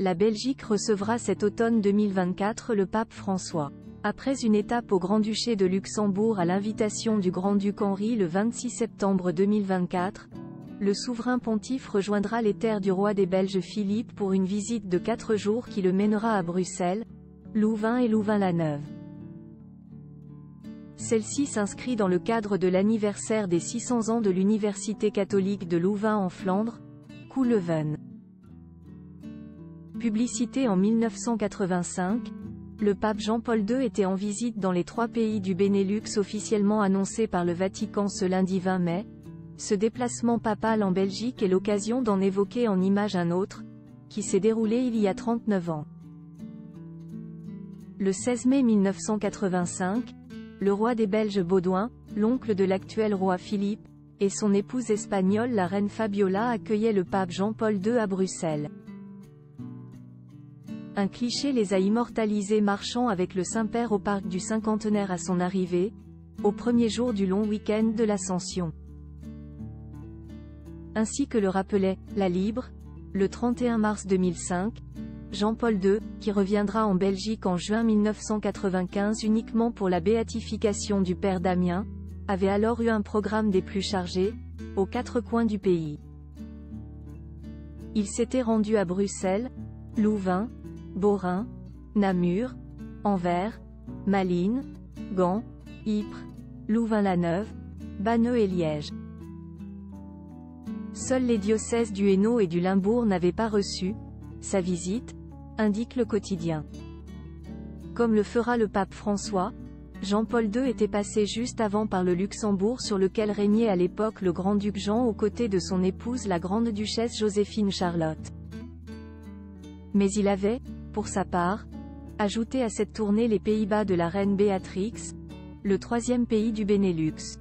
La Belgique recevra cet automne 2024 le pape François. Après une étape au Grand-Duché de Luxembourg à l'invitation du Grand-Duc Henri le 26 septembre 2024, le souverain pontife rejoindra les terres du roi des Belges Philippe pour une visite de 4 jours qui le mènera à Bruxelles, Louvain et Louvain-la-Neuve. Celle-ci s'inscrit dans le cadre de l'anniversaire des 600 ans de l'Université catholique de Louvain en Flandre, Koe-Leuven. Publicité en 1985, le pape Jean-Paul II était en visite dans les 3 pays du Benelux officiellement annoncés par le Vatican ce lundi 20 mai. Ce déplacement papal en Belgique est l'occasion d'en évoquer en images un autre, qui s'est déroulé il y a 39 ans. Le 16 mai 1985, le roi des Belges Baudouin, l'oncle de l'actuel roi Philippe, et son épouse espagnole la reine Fabiola accueillaient le pape Jean-Paul II à Bruxelles. Un cliché les a immortalisés marchant avec le Saint-Père au parc du Cinquantenaire à son arrivée, au premier jour du long week-end de l'Ascension. Ainsi que le rappelait La Libre, le 31 mars 2005, Jean-Paul II, qui reviendra en Belgique en juin 1995 uniquement pour la béatification du père Damien, avait alors eu un programme des plus chargés, aux 4 coins du pays. Il s'était rendu à Bruxelles, Louvain, Beaurain, Namur, Anvers, Malines, Gand, Ypres, Louvain-la-Neuve, Banneux et Liège. Seuls les diocèses du Hainaut et du Limbourg n'avaient pas reçu sa visite, indique le quotidien. Comme le fera le pape François, Jean-Paul II était passé juste avant par le Luxembourg sur lequel régnait à l'époque le grand-duc Jean aux côtés de son épouse la grande-duchesse Joséphine Charlotte. Mais il avait, pour sa part, ajouté à cette tournée les Pays-Bas de la reine Béatrix, le 3e pays du Benelux.